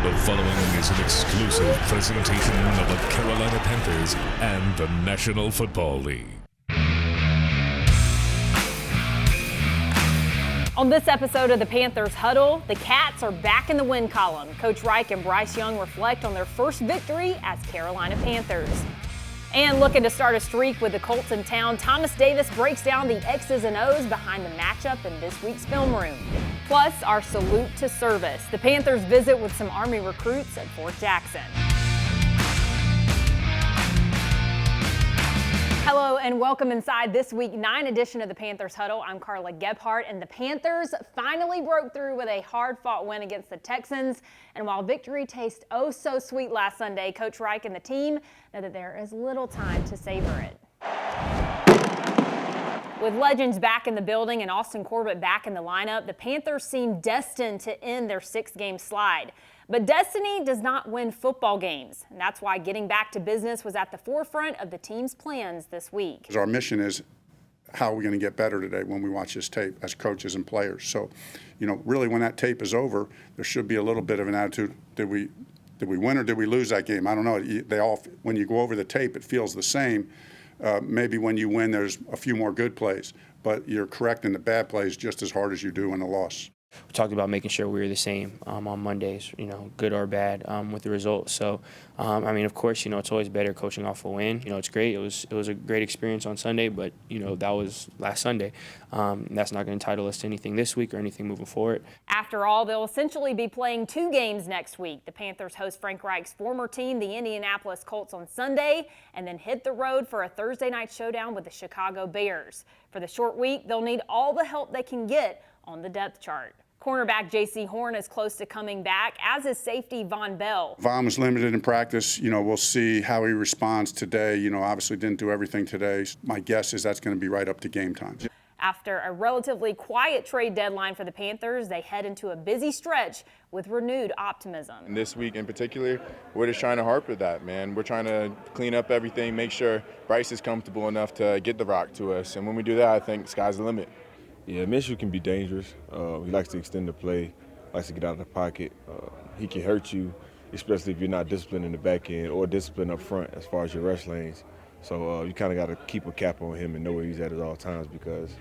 The following is an exclusive presentation of the Carolina Panthers and the National Football League. On this episode of the Panthers Huddle, the Cats are back in the win column. Coach Reich and Bryce Young reflect on their first victory as Carolina Panthers. And looking to start a streak with the Colts in town, Thomas Davis breaks down the X's and O's behind the matchup in this week's film room. Plus, our salute to service. The Panthers visit with some Army recruits at Fort Jackson. Hello and welcome inside this Week 9 edition of the Panthers Huddle. I'm Carla Gebhardt, and the Panthers finally broke through with a hard-fought win against the Texans. And while victory tastes oh so sweet last Sunday, Coach Reich and the team know that there is little time to savor it. With legends back in the building and Austin Corbett back in the lineup, the Panthers seem destined to end their 6-game slide. But destiny does not win football games, and that's why getting back to business was at the forefront of the team's plans this week. Our mission is how are we going to get better today when we watch this tape as coaches and players. So, really when that tape is over, there should be a little bit of an attitude. Did we win or did we lose that game? I don't know. When you go over the tape, it feels the same. Maybe when you win, there's a few more good plays, but you're correcting the bad plays just as hard as you do in a loss. We talked about making sure we were the same on Mondays, good or bad with the results. So, of course, it's always better coaching off a win. It's great. It was a great experience on Sunday, but, that was last Sunday. That's not going to entitle us to anything this week or anything moving forward. After all, they'll essentially be playing 2 games next week. The Panthers host Frank Reich's former team, the Indianapolis Colts, on Sunday, and then hit the road for a Thursday night showdown with the Chicago Bears. For the short week, they'll need all the help they can get on the depth chart. Cornerback J.C. Horn is close to coming back, as is safety Von Bell. Von was limited in practice. We'll see how he responds today. Obviously didn't do everything today. My guess is that's going to be right up to game time. After a relatively quiet trade deadline for the Panthers, they head into a busy stretch with renewed optimism. And this week in particular, we're just trying to harp at that, man. We're trying to clean up everything, make sure Bryce is comfortable enough to get the rock to us. And when we do that, I think sky's the limit. Yeah, Minshew can be dangerous. He likes to extend the play, likes to get out of the pocket. He can hurt you, especially if you're not disciplined in the back end or disciplined up front as far as your rush lanes. So you kind of got to keep a cap on him and know where he's at all times because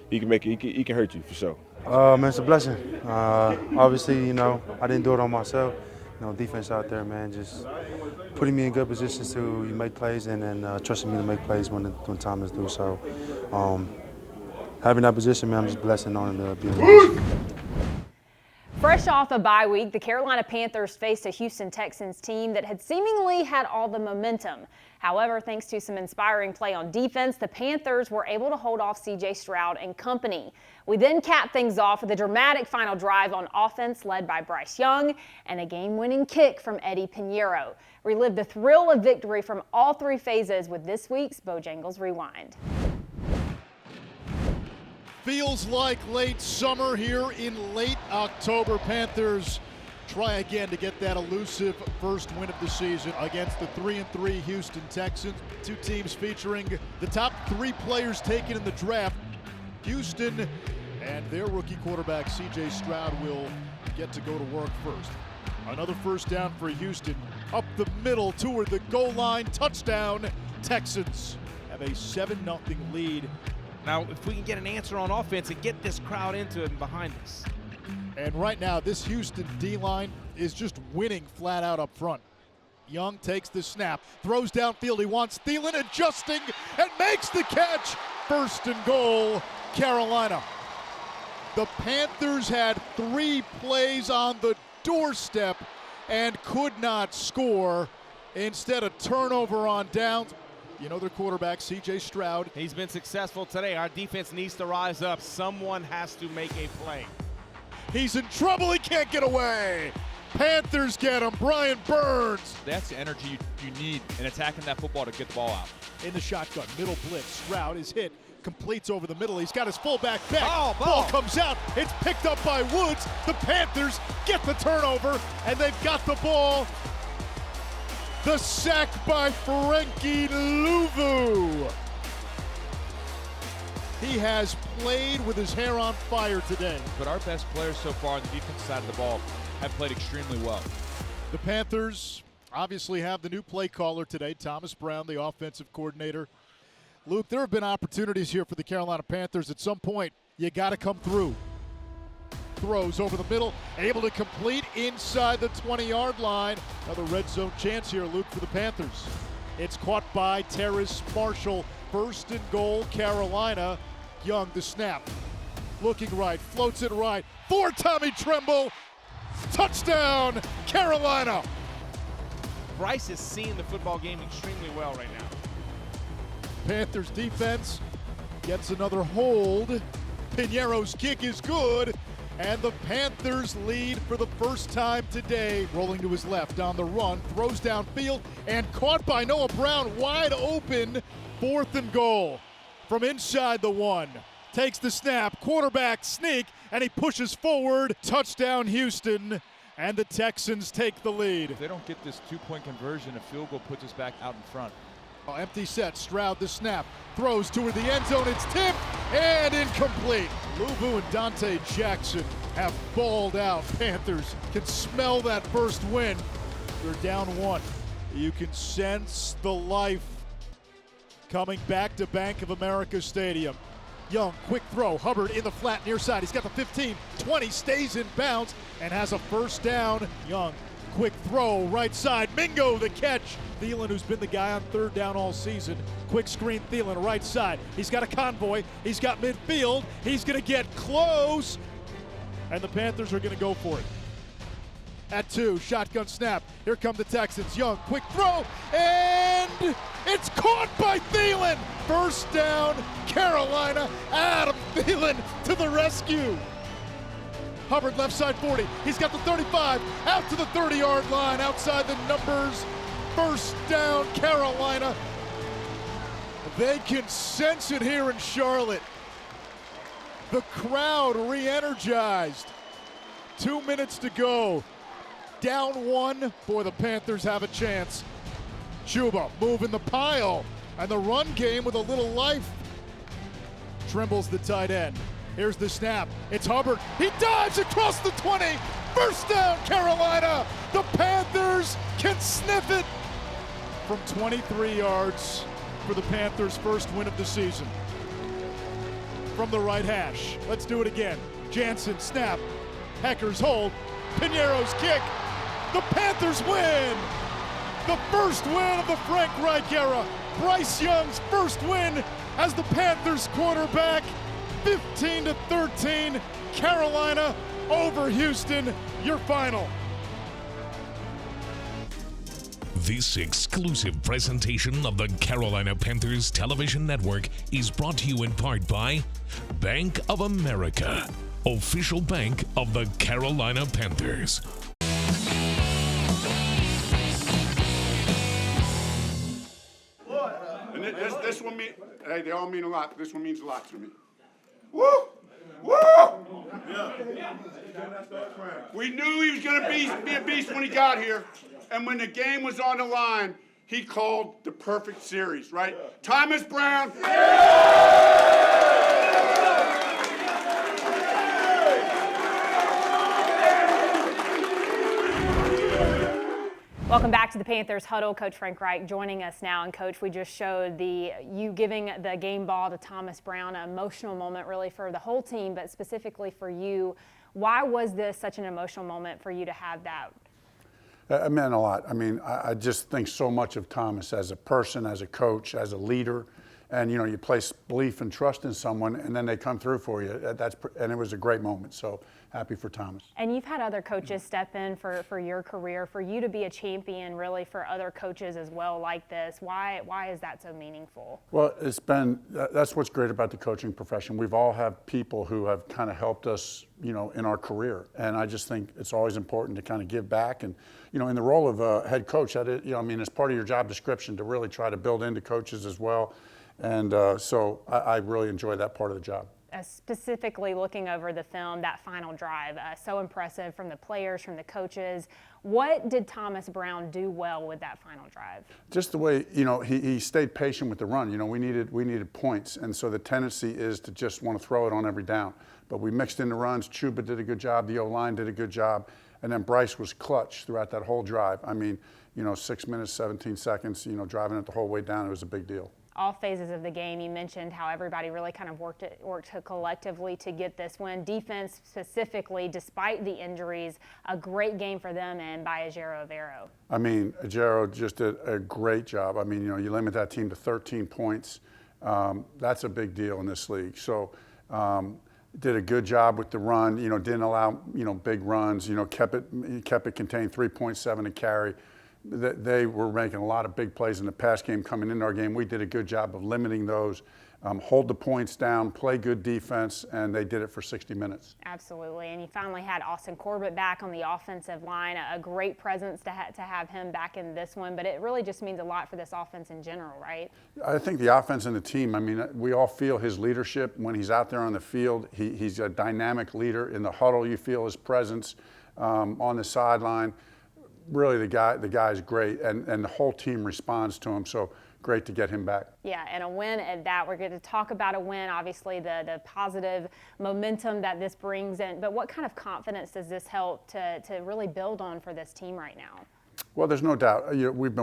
he can hurt you for sure. Man, it's a blessing. Obviously, I didn't do it on myself. Defense out there, man, just putting me in good positions to make plays and then trusting me to make plays when time is due. So. Having that position, man, I'm just blessed and honored to be in. Fresh off a bye week, the Carolina Panthers faced a Houston Texans team that had seemingly had all the momentum. However, thanks to some inspiring play on defense, the Panthers were able to hold off C.J. Stroud and company. We then capped things off with a dramatic final drive on offense led by Bryce Young and a game-winning kick from Eddie Pinheiro. Relive the thrill of victory from all 3 phases with this week's Bojangles Rewind. Feels like late summer here in late October. Panthers try again to get that elusive first win of the season against the 3-3 Houston Texans. 2 teams featuring the top 3 players taken in the draft. Houston and their rookie quarterback C.J. Stroud will get to go to work first. Another first down for Houston. Up the middle toward the goal line. Touchdown. Texans have a 7-0 lead. Now, if we can get an answer on offense and get this crowd into it and behind us. And right now, this Houston D-line is just winning flat out up front. Young takes the snap, throws downfield. He wants Thielen, adjusting, and makes the catch. 1st and goal, Carolina. The Panthers had 3 plays on the doorstep and could not score. Instead, a turnover on downs. Their quarterback, C.J. Stroud. He's been successful today. Our defense needs to rise up. Someone has to make a play. He's in trouble. He can't get away. Panthers get him. Brian Burns. That's the energy you need in attacking that football to get the ball out. In the shotgun, middle blitz. Stroud is hit. Completes over the middle. He's got his fullback back. Ball comes out. It's picked up by Woods. The Panthers get the turnover, and they've got the ball. The sack by Frankie Louvu. He has played with his hair on fire today. But our best players so far on the defensive side of the ball have played extremely well. The Panthers obviously have the new play caller today, Thomas Brown, the offensive coordinator. Luke, there have been opportunities here for the Carolina Panthers. At some point, you got to come through. Throws over the middle, able to complete inside the 20-yard line. Another red zone chance here, Luke, for the Panthers. It's caught by Terrace Marshall. First and goal, Carolina. Young, the snap. Looking right, floats it right for Tommy Tremble. Touchdown, Carolina. Bryce is seeing the football game extremely well right now. Panthers defense gets another hold. Piñeiro's kick is good, and the Panthers lead for the first time today. Rolling to his left on the run, throws downfield, and caught by Noah Brown, wide open. 4th and goal from inside the 1. Takes the snap, quarterback sneak, and he pushes forward. Touchdown Houston, and the Texans take the lead. If they don't get this two-point conversion, a field goal puts us back out in front. Empty set, Stroud the snap, throws toward the end zone, it's tipped and incomplete. Luvu and Dante Jackson have balled out. Panthers can smell that first win. They're down 1. You can sense the life coming back to Bank of America Stadium. Young, quick throw, Hubbard in the flat near side. He's got the 15, 20, stays in bounds and has a first down. Young, quick throw, right side, Mingo the catch. Thielen, who's been the guy on 3rd down all season. Quick screen, Thielen, right side. He's got a convoy, he's got midfield, he's gonna get close, and the Panthers are gonna go for it. At 2, shotgun snap, here come the Texans. Young, quick throw, and it's caught by Thielen. First down, Carolina. Adam Thielen to the rescue. Hubbard left side 40, he's got the 35, out to the 30-yard line, outside the numbers. First down, Carolina. They can sense it here in Charlotte. The crowd re-energized. 2 minutes to go. Down 1, boy, the Panthers have a chance. Chuba moving the pile, and the run game with a little life. Tremble's the tight end. Here's the snap. It's Hubbard. He dives across the 20. First down, Carolina. The Panthers can sniff it from 23 yards for the Panthers' first win of the season. From the right hash. Let's do it again. Jansen, snap. Hecker's hold. Piñeiro's kick. The Panthers win. The first win of the Frank Reich era. Bryce Young's first win as the Panthers quarterback. 15-13, Carolina over Houston. Your final. This exclusive presentation of the Carolina Panthers Television Network is brought to you in part by Bank of America, official bank of the Carolina Panthers. And this one mean, hey, they all mean a lot. This one means a lot to me. Woo! Woo! We knew he was going to be a beast when he got here. And when the game was on the line, he called the perfect series, right? Thomas Brown. Welcome back to the Panthers Huddle. Coach Frank Reich joining us now. And Coach, we just showed you giving the game ball to Thomas Brown, an emotional moment really for the whole team, but specifically for you. Why was this such an emotional moment for you to have that? It meant a lot. I mean, I just think so much of Thomas as a person, as a coach, as a leader. And, you know, you place belief and trust in someone, and then they come through for you. And it was a great moment. So happy for Thomas. And you've had other coaches step in for your career, for you to be a champion really for other coaches as well like this. Why is that so meaningful? Well, that's what's great about the coaching profession. We've all had people who have kind of helped us, you know, in our career. And I just think it's always important to kind of give back. And, you know, in the role of a head coach, it's part of your job description to really try to build into coaches as well. And so I really enjoy that part of the job. Specifically looking over the film, that final drive, so impressive from the players, from the coaches. What did Thomas Brown do well with that final drive? Just the way, you know, he stayed patient with the run. You know, we needed points, and so the tendency is to just want to throw it on every down. But we mixed in the runs. Chuba did a good job. The O-line did a good job. And then Bryce was clutch throughout that whole drive. I mean, 6 minutes, 17 seconds, driving it the whole way down, it was a big deal. All phases of the game, you mentioned how everybody really kind of worked collectively to get this win. Defense specifically, despite the injuries, a great game for them and by Ejiro Evero. I mean, Ejiro just did a great job. I mean, you limit that team to 13 points. That's a big deal in this league. So did a good job with the run, didn't allow, big runs, kept it contained, 3.7 a carry. They were making a lot of big plays in the pass game coming into our game. We did a good job of limiting those, hold the points down, play good defense, and they did it for 60 minutes. Absolutely, and you finally had Austin Corbett back on the offensive line, a great presence to have him back in this one, but it really just means a lot for this offense in general, right? I think the offense and the team, I mean, we all feel his leadership when he's out there on the field. He's a dynamic leader. In the huddle, you feel his presence on the sideline. Really, the guy is great, and the whole team responds to him. So great to get him back. Yeah, and a win at that. We're going to talk about a win, obviously the positive momentum that this brings in. But what kind of confidence does this help to really build on for this team right now? Well, there's no doubt. We've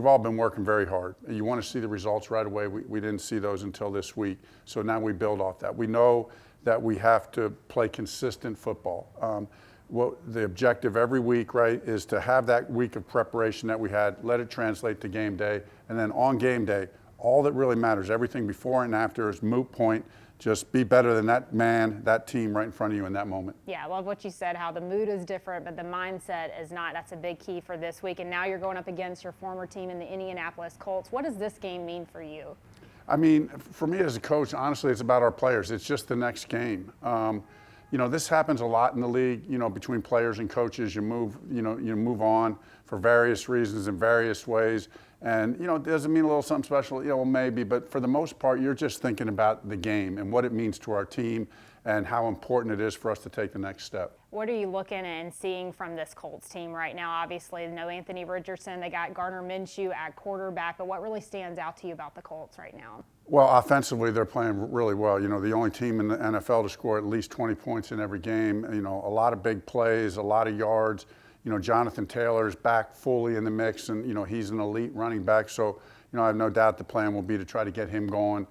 all been working very hard. You want to see the results right away. We didn't see those until this week. So now we build off that. We know that we have to play consistent football. The objective every week, right, is to have that week of preparation that we had, let it translate to game day, and then on game day, all that really matters, everything before and after is moot point. Just be better than that man, that team right in front of you in that moment. Yeah, I love what you said, how the mood is different, but the mindset is not. That's a big key for this week. And now you're going up against your former team in the Indianapolis Colts. What does this game mean for you? I mean, for me as a coach, honestly, it's about our players. It's just the next game. This happens a lot in the league, between players and coaches. You move on for various reasons in various ways. And, does it mean a little something special? Well, maybe. But for the most part, you're just thinking about the game and what it means to our team and how important it is for us to take the next step. What are you looking and seeing from this Colts team right now? Obviously, no Anthony Richardson. They got Gardner Minshew at quarterback. But what really stands out to you about the Colts right now? Well, offensively, they're playing really well. The only team in the NFL to score at least 20 points in every game. A lot of big plays, a lot of yards. Jonathan Taylor's back fully in the mix, and, he's an elite running back. So, I have no doubt the plan will be to try to get him going.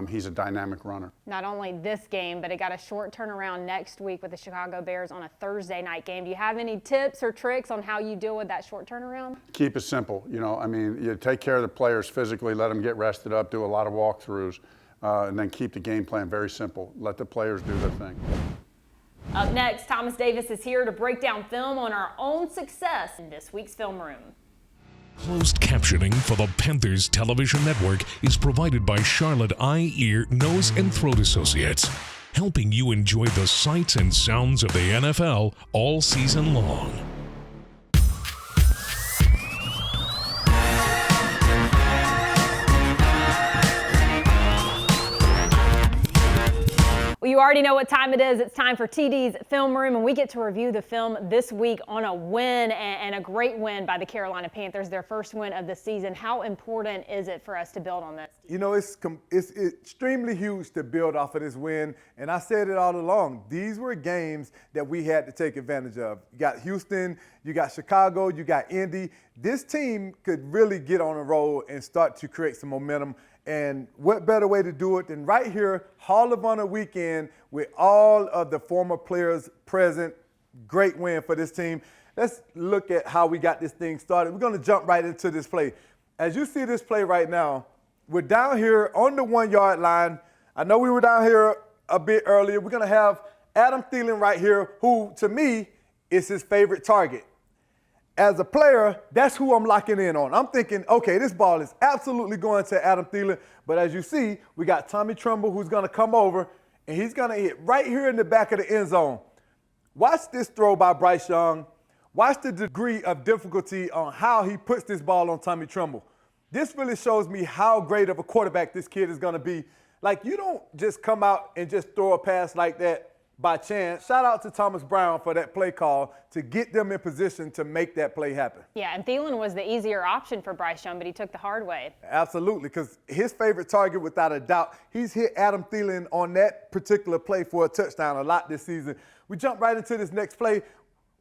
He's a dynamic runner. Not only this game, but it got a short turnaround next week with the Chicago Bears on a Thursday night game. Do you have any tips or tricks on how you deal with that short turnaround? Keep it simple. You take care of the players physically, let them get rested up, do a lot of walkthroughs, and then keep the game plan very simple. Let the players do their thing. Up next, Thomas Davis is here to break down film on our own success in this week's Film Room. Closed captioning for the Panthers television network is provided by Charlotte Eye, Ear, Nose, and Throat Associates, helping you enjoy the sights and sounds of the NFL all season long. Well, you already know what time it is. It's time for TD's Film Room, and we get to review the film this week on a win, and a great win by the Carolina Panthers, their first win of the season. How important is it for us to build on this? It's extremely huge to build off of this win, and I said it all along. These were games that we had to take advantage of. You got Houston, you got Chicago, you got Indy. This team could really get on a roll and start to create some momentum. And what better way to do it than right here, Hall of Honor weekend, with all of the former players present. Great win for this team. Let's look at how we got this thing started. We're going to jump right into this play. As you see this play right now, we're down here on the 1 yard line. I know we were down here a bit earlier. We're going to have Adam Thielen right here, who to me is his favorite target. As a player, that's who I'm locking in on. I'm thinking, okay, this ball is absolutely going to Adam Thielen. But as you see, we got Tommy Tremble who's going to come over, and he's going to hit right here in the back of the end zone. Watch this throw by Bryce Young. Watch the degree of difficulty on how he puts this ball on Tommy Tremble. This really shows me how great of a quarterback this kid is going to be. Like, you don't just come out and just throw a pass like that by chance. Shout out to Thomas Brown for that play call to get them in position to make that play happen. Yeah, and Thielen was the easier option for Bryce Young, but he took the hard way. Absolutely, because his favorite target, without a doubt, he's hit Adam Thielen on that particular play for a touchdown a lot this season. We jump right into this next play.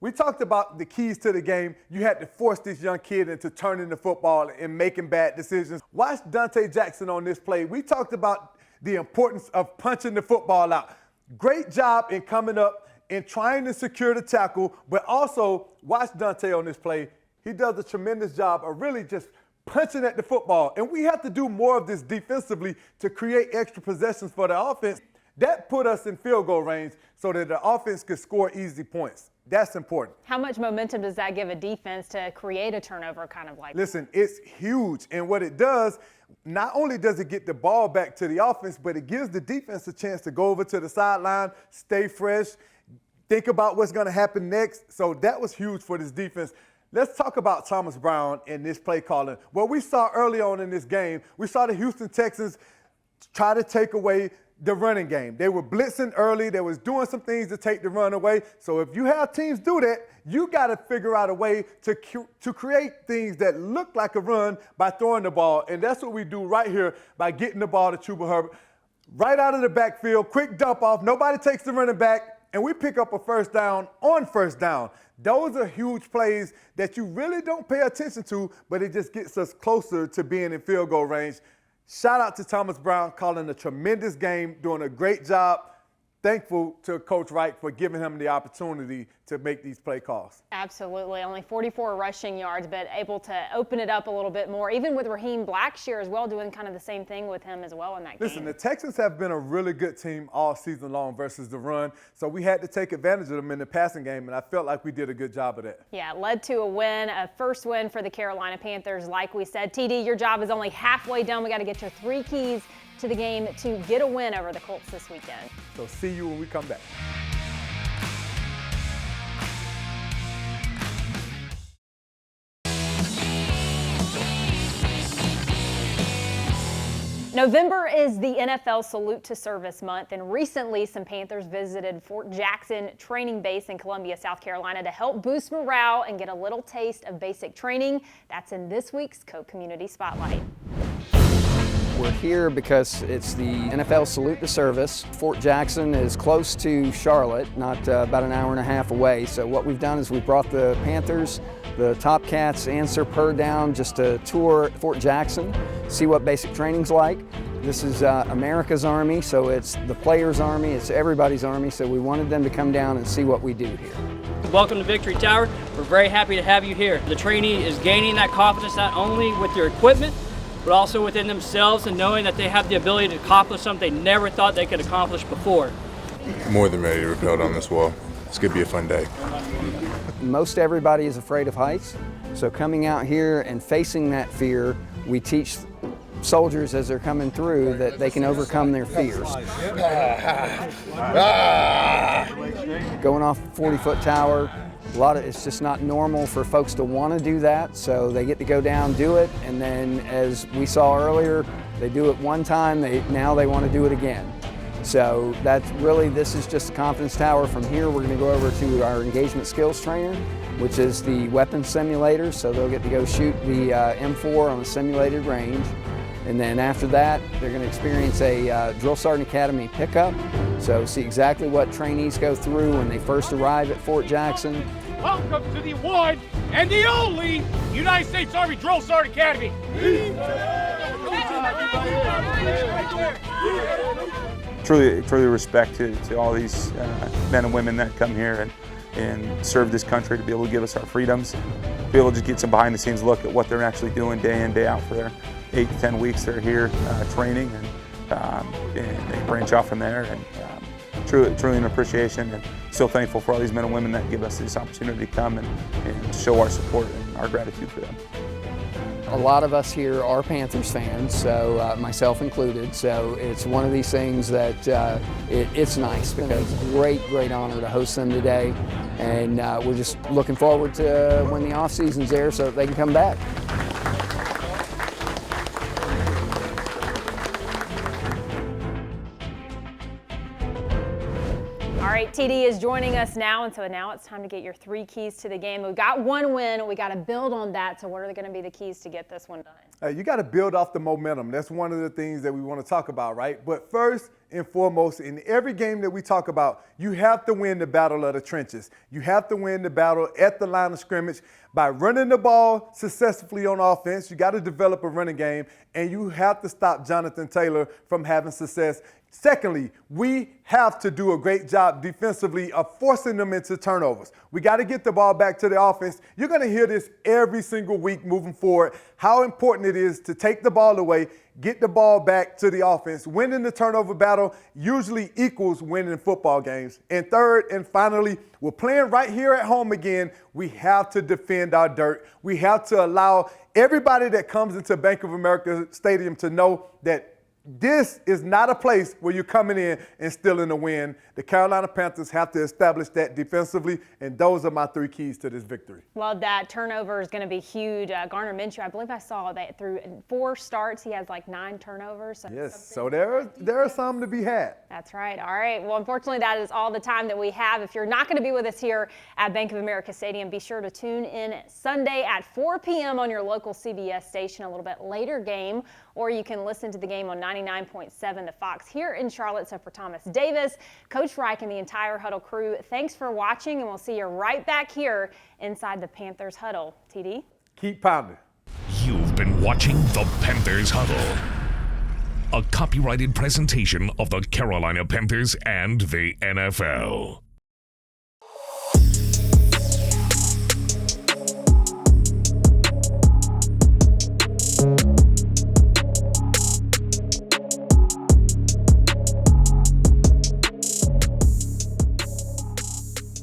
We talked about the keys to the game. You had to force this young kid into turning the football and making bad decisions. Watch Dante Jackson on this play. We talked about the importance of punching the football out. Great job in coming up and trying to secure the tackle, but also watch Dante on this play. He does a tremendous job of really just punching at the football. And we have to do more of this defensively to create extra possessions for the offense. That put us in field goal range so that the offense could score easy points. That's important. How much momentum does that give a defense to create a turnover kind of like? Listen, it's huge. And what it does, not only does it get the ball back to the offense, but it gives the defense a chance to go over to the sideline, stay fresh, think about what's going to happen next. So that was huge for this defense. Let's talk about Thomas Brown and this play calling. What we saw early on in this game, we saw the Houston Texans try to take away the running game. They were blitzing early. They was doing some things to take the run away. So if you have teams do that, you got to figure out a way to create things that look like a run by throwing the ball. And that's what we do right here by getting the ball to Chuba Hubbard. Right out of the backfield, quick dump off. Nobody takes the running back, and we pick up a first down on first down. Those are huge plays that you really don't pay attention to, but it just gets us closer to being in field goal range. Shout out to Thomas Brown calling a tremendous game, doing a great job. Thankful to Coach Wright for giving him the opportunity to make these play calls. Absolutely. Only 44 rushing yards, but able to open it up a little bit more. Even with Raheem Blackshear as well, doing kind of the same thing with him as well in that game. Listen, the Texans have been a really good team all season long versus the run, so we had to take advantage of them in the passing game, and I felt like we did a good job of that. Yeah, it led to a win, a first win for the Carolina Panthers. Like we said, TD, your job is only halfway done. We got to get your 3 keys to the game to get a win over the Colts this weekend. So see you when we come back. November is the NFL Salute to Service month, and recently some Panthers visited Fort Jackson Training Base in Columbia, South Carolina to help boost morale and get a little taste of basic training. That's in this week's Coke Community Spotlight. We're here because it's the NFL Salute to Service. Fort Jackson is close to Charlotte, not about an hour and a half away. So what we've done is we've brought the Panthers, the Top Cats, and Sir Purr down just to tour Fort Jackson, see what basic training's like. This is America's Army, so it's the players' army, it's everybody's army, so we wanted them to come down and see what we do here. Welcome to Victory Tower. We're very happy to have you here. The trainee is gaining that confidence not only with their equipment, but also within themselves and knowing that they have the ability to accomplish something they never thought they could accomplish before. More than ready to rappel down this wall. It's going to be a fun day. Most everybody is afraid of heights, so coming out here and facing that fear, we teach soldiers as they're coming through that they can overcome their fears. Going off a 40-foot tower, it's just not normal for folks to want to do that, so they get to go down, do it, and then as we saw earlier, they do it one time, now they want to do it again. So that's really, this is just a confidence tower. From here, we're going to go over to our engagement skills trainer, which is the weapons simulator, so they'll get to go shoot the M4 on a simulated range. And then after that, they're going to experience a Drill Sergeant Academy pickup. So see exactly what trainees go through when they first arrive at Fort Jackson. Welcome to the one and the only United States Army Drill Sergeant Academy. Truly respect to all these men and women that come here and serve this country, to be able to give us our freedoms, be able to just get some behind the scenes look at what they're actually doing day in, day out for their 8 to 10 weeks they're here training, and they branch off from there. And truly an appreciation, and still thankful for all these men and women that give us this opportunity to come and show our support and our gratitude for them. A lot of us here are Panthers fans, so myself included, so it's one of these things that it's nice because it's a great honor to host them today, and we're just looking forward to when the off season's there so that they can come back. All right, TD is joining us now, and so now it's time to get your 3 keys to the game. We've got one win, and we got to build on that. So what are going to be the keys to get this one done? You got to build off the momentum. That's one of the things that we want to talk about, right? But first and foremost, in every game that we talk about, you have to win the battle of the trenches. You have to win the battle at the line of scrimmage by running the ball successfully on offense. You got to develop a running game, and you have to stop Jonathan Taylor from having success. Secondly, we have to do a great job defensively of forcing them into turnovers. We got to get the ball back to the offense. You're going to hear this every single week moving forward, how important it is to take the ball away, get the ball back to the offense. Winning the turnover battle usually equals winning football games. And third and finally, we're playing right here at home again. We have to defend our dirt. We have to allow everybody that comes into Bank of America Stadium to know that this is not a place where you're coming in and stealing a win. The Carolina Panthers have to establish that defensively, and those are my 3 keys to this victory. Well, that turnover is going to be huge. Garner Minshew, I believe I saw that through 4 starts, he has like 9 turnovers. So yes, so there are some to be had. That's right. All right. Well, unfortunately, that is all the time that we have. If you're not going to be with us here at Bank of America Stadium, be sure to tune in Sunday at 4 p.m. on your local CBS station, a little bit later game, or you can listen to the game on 99.7 The Fox here in Charlotte. So for Thomas Davis, Coach Reich, and the entire Huddle crew, thanks for watching, and we'll see you right back here inside the Panthers Huddle. TD? Keep pounding. You've been watching the Panthers Huddle, a copyrighted presentation of the Carolina Panthers and the NFL.